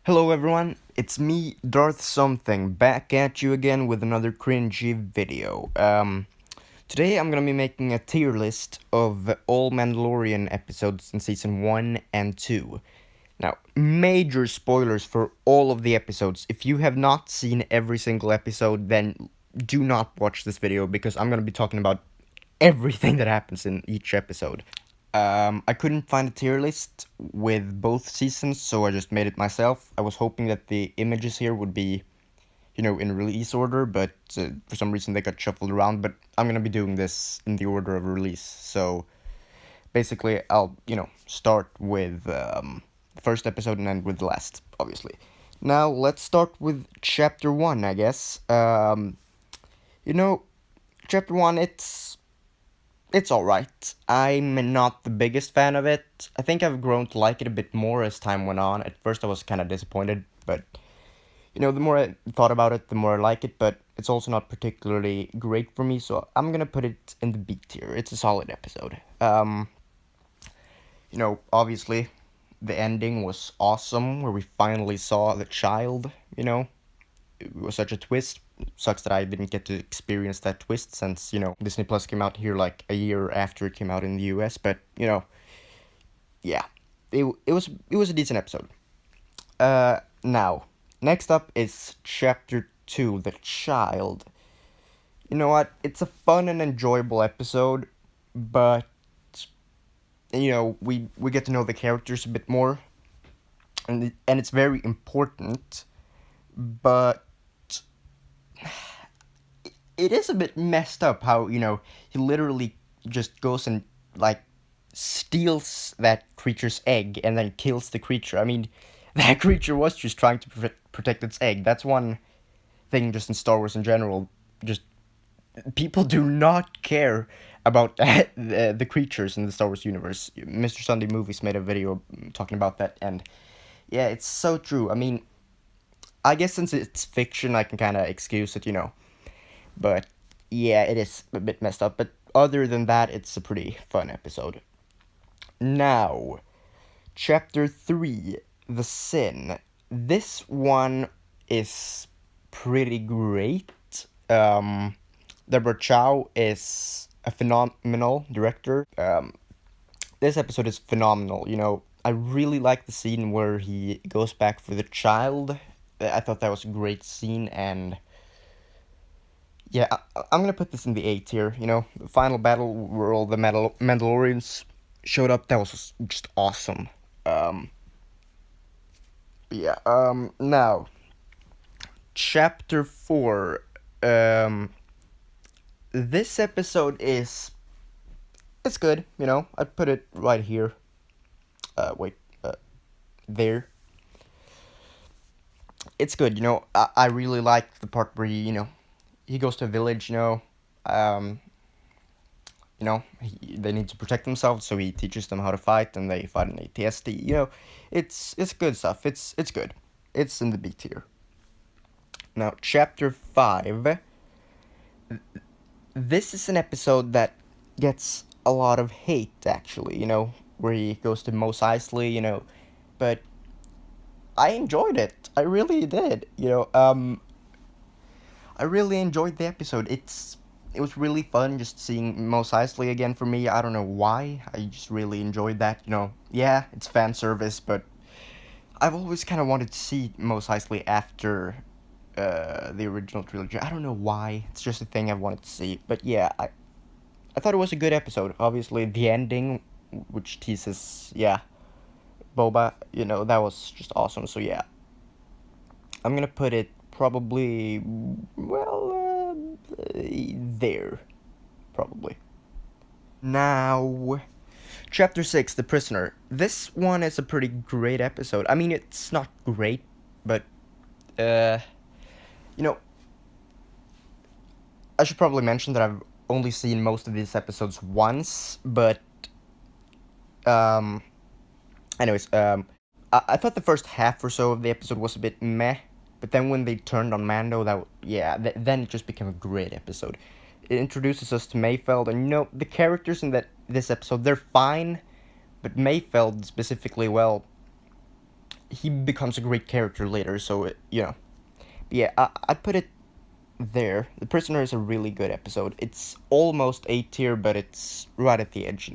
Hello everyone, it's me, Darth Something, back at you again with another cringy video. Today I'm gonna be making a tier list of all Mandalorian episodes in season 1 and 2. Now, major spoilers for all of the episodes. If you have not seen every single episode, then do not watch this video because I'm gonna be talking about everything that happens in each episode. I couldn't find a tier list with both seasons, so I just made it myself. I was hoping that the images here would be, in release order, but for some reason they got shuffled around. But I'm gonna be doing this in the order of release. So basically, I'll, start with the first episode and end with the last, obviously. Now, let's start with Chapter 1, I guess. You know, Chapter 1, it's alright. I'm not the biggest fan of it. I think I've grown to like it a bit more as time went on. At first I was kind of disappointed, but, the more I thought about it, the more I like it, but it's also not particularly great for me, so I'm gonna put it in the B tier. It's a solid episode. Obviously, the ending was awesome, where we finally saw the child, It was such a twist. Sucks that I didn't get to experience that twist since, Disney Plus came out here like a year after it came out in the US, but, yeah. It was a decent episode. Now, next up is Chapter 2, The Child. You know what? It's a fun and enjoyable episode, but we get to know the characters a bit more, and it's very important, but it is a bit messed up how, he literally just goes and, like, steals that creature's egg and then kills the creature. I mean, that creature was just trying to protect its egg. That's one thing just in Star Wars in general. Just, people do not care about the creatures in the Star Wars universe. Mr. Sunday Movies made a video talking about that, and yeah, it's so true. I mean, I guess since it's fiction, I can kind of excuse it, But yeah, it is a bit messed up. But other than that, it's a pretty fun episode. Now, Chapter 3, The Sin. This one is pretty great. Deborah Chow is a phenomenal director. This episode is phenomenal. I really like the scene where he goes back for the child. I thought that was a great scene, and yeah, I'm gonna put this in the A tier. The final battle where all the Mandalorians showed up. That was just awesome. Yeah. Now, Chapter 4. This episode it's good. I'd put it right here. Wait. There. It's good. I really like the part where he goes to a village. They need to protect themselves, so he teaches them how to fight, and they fight an ATSD. It's good stuff. It's good. It's in the B tier. Now, Chapter 5. This is an episode that gets a lot of hate, actually, where he goes to Mos Eisley, but I enjoyed it. I really did, I really enjoyed the episode. It was really fun just seeing Mos Eisley again for me. I don't know why. I just really enjoyed that. Yeah, it's fan service, but I've always kind of wanted to see Mos Eisley after the original trilogy. I don't know why. It's just a thing I wanted to see. But yeah, I thought it was a good episode. Obviously, the ending, which teases, yeah, Boba, that was just awesome. So yeah, I'm gonna put it probably, well, there, probably. Now, Chapter 6, The Prisoner. This one is a pretty great episode. I mean, it's not great, but, you know, I should probably mention that I've only seen most of these episodes once, but, anyways, I thought the first half or so of the episode was a bit meh, but then when they turned on Mando, then it just became a great episode. It introduces us to Mayfeld, and the characters in this episode, they're fine, but Mayfeld specifically, well, he becomes a great character later. So yeah, I put it there. The Prisoner is a really good episode. It's almost A tier, but it's right at the edge.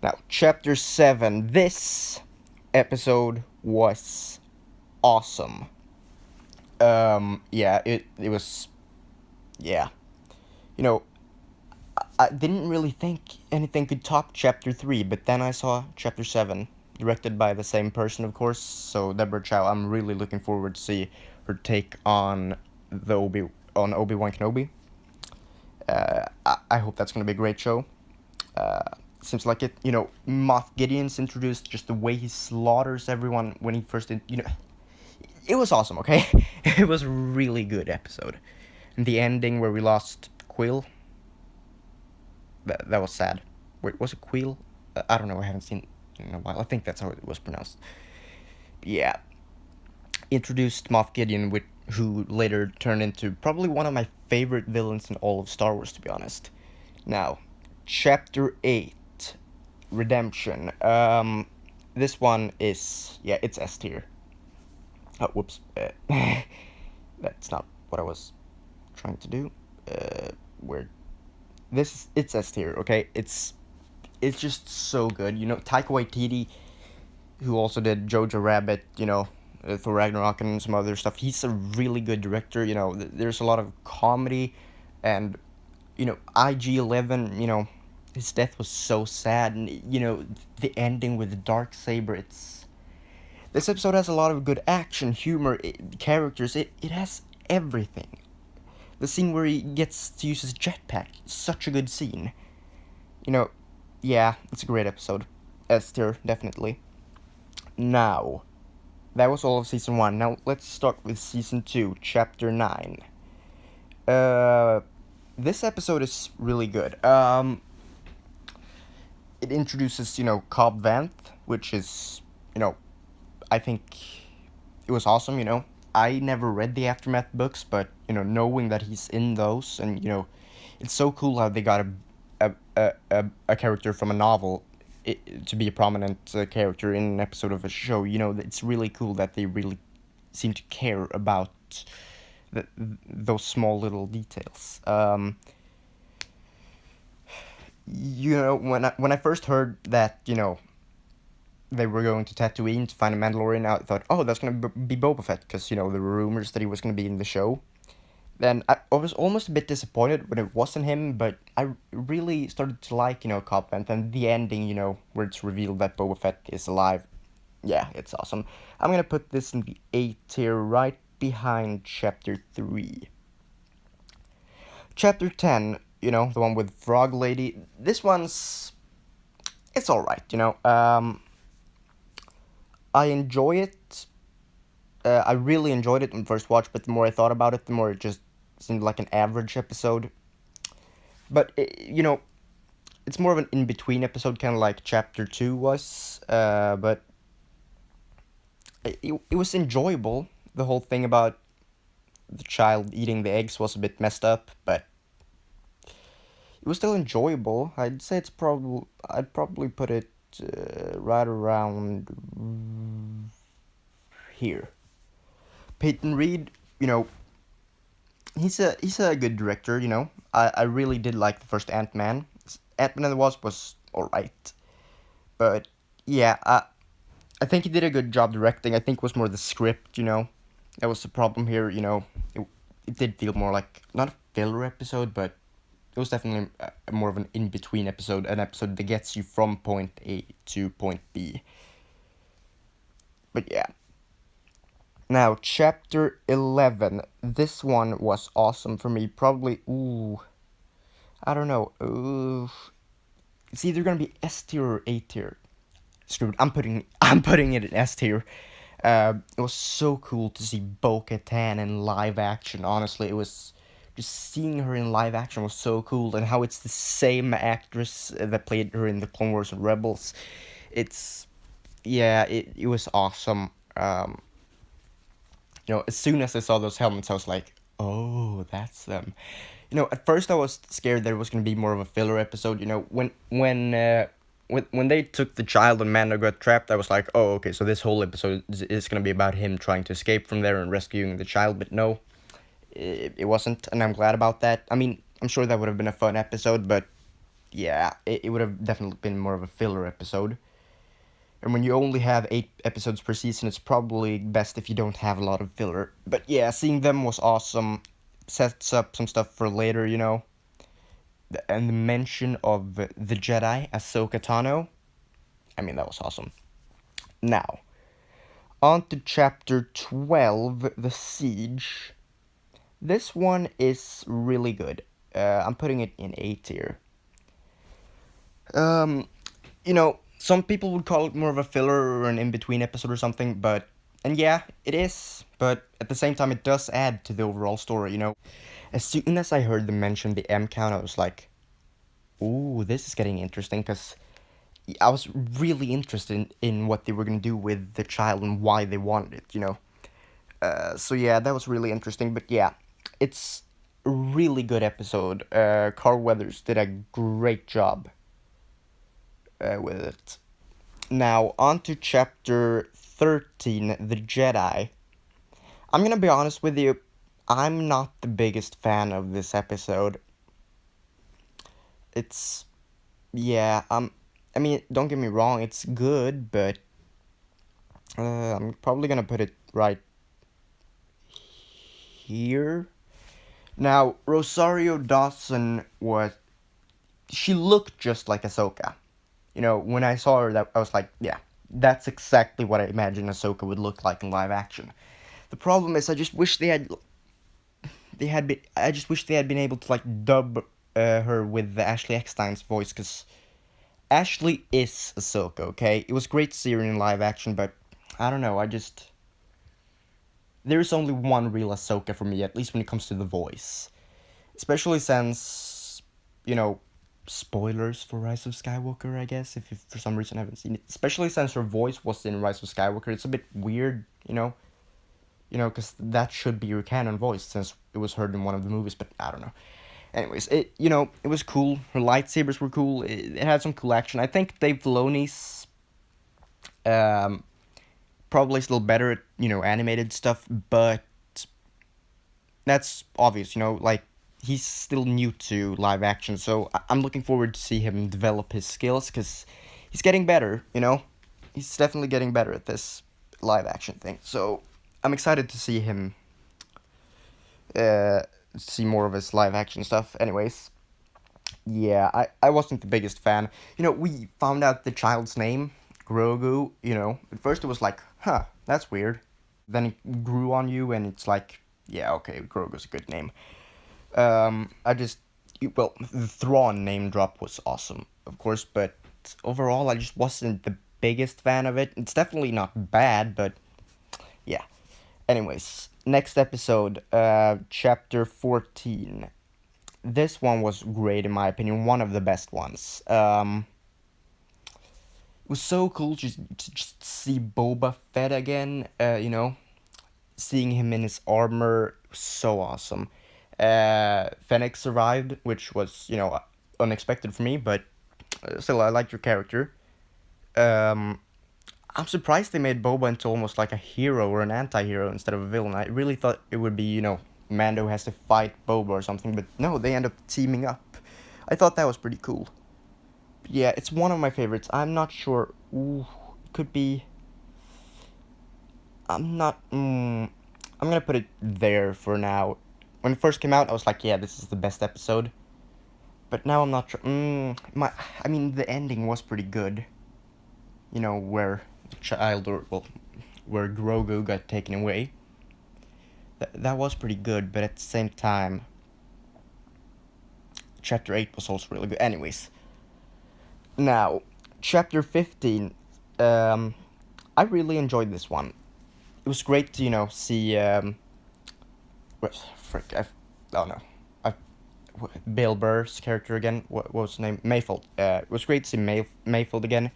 Now, chapter 7. This episode was awesome. Yeah, it was. Yeah, you know, I didn't really think anything could top chapter 3, but then I saw chapter 7, directed by the same person, of course. So Deborah Chow, I'm really looking forward to see her take on Obi-Wan Kenobi. I hope that's gonna be a great show. Uh, Seems like it. Moff Gideon's introduced, just the way he slaughters everyone when he first. It was awesome. Okay, it was a really good episode. And the ending where we lost Quill. That was sad. Wait, was it Quill? I don't know. I haven't seen it in a while. I think that's how it was pronounced. Yeah, introduced Moff Gideon, who later turned into probably one of my favorite villains in all of Star Wars, to be honest. Now, Chapter 8, Redemption. This one is, yeah, it's S tier. Oh, whoops. That's not what I was trying to do. Where it's S tier, okay? It's just so good. Taika Waititi, who also did Jojo Rabbit, Thor Ragnarok and some other stuff. He's a really good director. There's a lot of comedy, and IG-11. His death was so sad, and the ending with the Darksaber. This episode has a lot of good action, humor, characters. It has everything. The scene where he gets to use his jetpack, such a good scene. Yeah, it's a great episode. S tier, definitely. Now, that was all of season 1. Now let's start with season 2, chapter 9. This episode is really good. It introduces, Cobb Vanth, which is, I think it was awesome. I never read the Aftermath books, but, knowing that he's in those, and, it's so cool how they got a character from a novel to be a prominent character in an episode of a show. It's really cool that they really seem to care about those small little details. When I first heard that, they were going to Tatooine to find a Mandalorian, I thought, oh, that's going to be Boba Fett, because, there were rumors that he was going to be in the show. Then I was almost a bit disappointed when it wasn't him, but I really started to like, Cobb Vanth, and the ending, where it's revealed that Boba Fett is alive. Yeah, it's awesome. I'm going to put this in the A tier, right behind Chapter 3. Chapter 10, the one with Frog Lady. This one's... it's alright, I enjoy it. I really enjoyed it on first watch, but the more I thought about it, the more it just seemed like an average episode. But, it's more of an in-between episode, kind of like Chapter 2 was. But it was enjoyable. The whole thing about the child eating the eggs was a bit messed up, but it was still enjoyable. I'd say I'd probably put it right around here. Peyton Reed, he's a good director. I really did like the first Ant-Man. Ant-Man and the Wasp was alright, but yeah, I think he did a good job directing. I think it was more the script. That was the problem here. It did feel more like not a filler episode, but it was definitely more of an in-between episode, an episode that gets you from point A to point B. But yeah. Now, chapter 11. This one was awesome for me. Probably, I don't know. It's either gonna be S tier or A tier. Screwed. I'm putting it in S tier. It was so cool to see Bo-Katan in live action. Honestly, it was just seeing her in live action was so cool, and how it's the same actress that played her in the Clone Wars and Rebels. It was awesome. As soon as I saw those helmets, I was like, oh, that's them. At first I was scared that it was gonna be more of a filler episode. When when they took the child and Mando got trapped, I was like, oh, okay, so this whole episode is gonna be about him trying to escape from there and rescuing the child, but no, it wasn't, and I'm glad about that. I mean, I'm sure that would have been a fun episode, but yeah, it would have definitely been more of a filler episode. And when you only have 8 episodes per season, it's probably best if you don't have a lot of filler. But yeah, seeing them was awesome. Sets up some stuff for later, you know. And the mention of the Jedi, Ahsoka Tano, I mean, that was awesome. Now, on to chapter 12, The Siege. This one is really good. I'm putting it in A tier. You know, some people would call it more of a filler or an in-between episode or something, but... And yeah, it is, but at the same time, it does add to the overall story, you know. As soon as I heard them mention the M count, I was like, ooh, this is getting interesting, because I was really interested in what they were going to do with the child and why they wanted it, you know. So yeah, that was really interesting, but yeah, it's a really good episode. Carl Weathers did a great job with it. Now, on to chapter 13, The Jedi. I'm gonna be honest with you, I'm not the biggest fan of this episode. It's... yeah, I mean, don't get me wrong, it's good, but... I'm probably gonna put it right here. Now, Rosario Dawson was... she looked just like Ahsoka. You know, when I saw her, that I was like, yeah, that's exactly what I imagined Ahsoka would look like in live action. The problem is, I just wish I just wish they had been able to like dub her with the Ashley Eckstein's voice, because Ashley is Ahsoka. Okay, it was great to see her in live action, but I don't know. There's only one real Ahsoka for me, at least when it comes to the voice, especially since, you know, spoilers for Rise of Skywalker, I guess, if you for some reason haven't seen it. Especially since her voice was in Rise of Skywalker, it's a bit weird, you know, because that should be your canon voice since it was heard in one of the movies. But I don't know. Anyways, it was cool. Her lightsabers were cool. It had some cool action. I think Dave Filoni's probably still better at animated stuff, but that's obvious. Like, he's still new to live action, so I'm looking forward to see him develop his skills, because he's getting better, He's definitely getting better at this live action thing, so I'm excited to see him, see more of his live action stuff. Anyways, yeah, I wasn't the biggest fan. We found out the child's name, Grogu, At first it was like, huh, that's weird. Then it grew on you, and it's like, yeah, okay, Grogu's a good name. The Thrawn name drop was awesome, of course, but overall, I just wasn't the biggest fan of it. It's definitely not bad, but yeah. Anyways, next episode, chapter 14. This one was great, in my opinion, one of the best ones. It was so cool to just see Boba Fett again, seeing him in his armor, so awesome. Fennec survived, which was, unexpected for me, but still, I liked your character. I'm surprised they made Boba into almost like a hero or an anti-hero instead of a villain. I really thought it would be, Mando has to fight Boba or something, but no, they end up teaming up. I thought that was pretty cool. But yeah, it's one of my favorites. I'm not sure. Ooh, it could be... I'm gonna put it there for now. When it first came out, I was like, yeah, this is the best episode. But now I'm not sure. The ending was pretty good. Where the child, where Grogu got taken away. That was pretty good, but at the same time, Chapter 8 was also really good. Anyways, now, Chapter 15, I really enjoyed this one. It was great to, see, Bill Burr's character again. What was his name? Mayfield. It was great to see Mayfield again.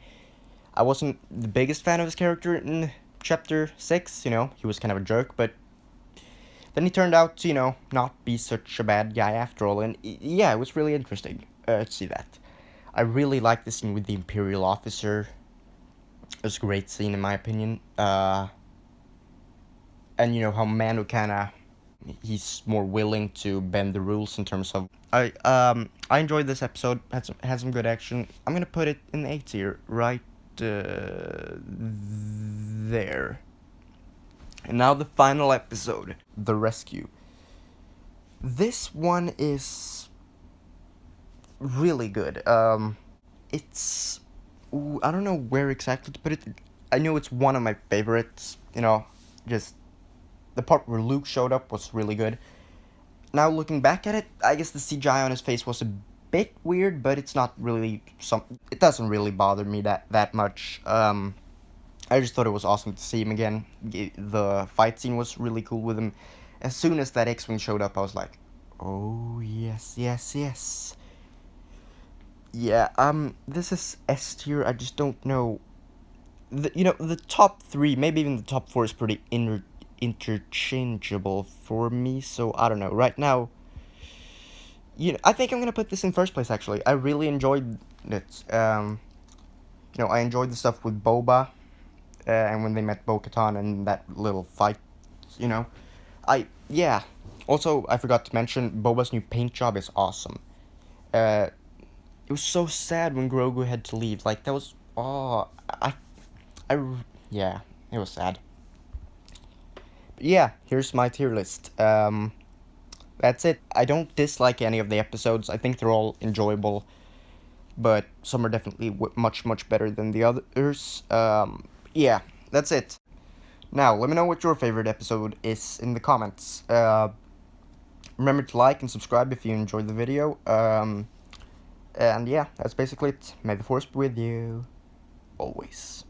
I wasn't the biggest fan of his character in Chapter 6, he was kind of a jerk, but then he turned out to, not be such a bad guy after all, and yeah, it was really interesting to see that. I really like the scene with the Imperial officer. It was a great scene in my opinion. And you know how Mando kinda, he's more willing to bend the rules in terms of. I enjoyed this episode. Had some good action. I'm gonna put it in A tier right there. And now the final episode, The Rescue. This one is really good. It's, ooh, I don't know where exactly to put it. I know it's one of my favorites. You know, just the part where Luke showed up was really good. Now looking back at it, I guess the CGI on his face was a bit weird, but it's not really it doesn't really bother me that much. I just thought it was awesome to see him again. The fight scene was really cool with him. As soon as that X-Wing showed up, I was like, oh, yes, yes, yes. Yeah, this is S tier. I just don't know. The top 3, maybe even the top 4 is pretty interchangeable for me, so I don't know. Right now, I think I'm gonna put this in first place, actually. I really enjoyed it. I enjoyed the stuff with Boba, and when they met Bo-Katan and that little fight, you know. Yeah. Also, I forgot to mention, Boba's new paint job is awesome. It was so sad when Grogu had to leave. Like, that was, yeah, it was sad. But yeah, here's my tier list. That's it. I don't dislike any of the episodes. I think they're all enjoyable, but some are definitely much, much better than the others. Yeah, that's it. Now, let me know what your favorite episode is in the comments. Remember to like and subscribe if you enjoyed the video. And yeah, that's basically it. May the Force be with you. Always.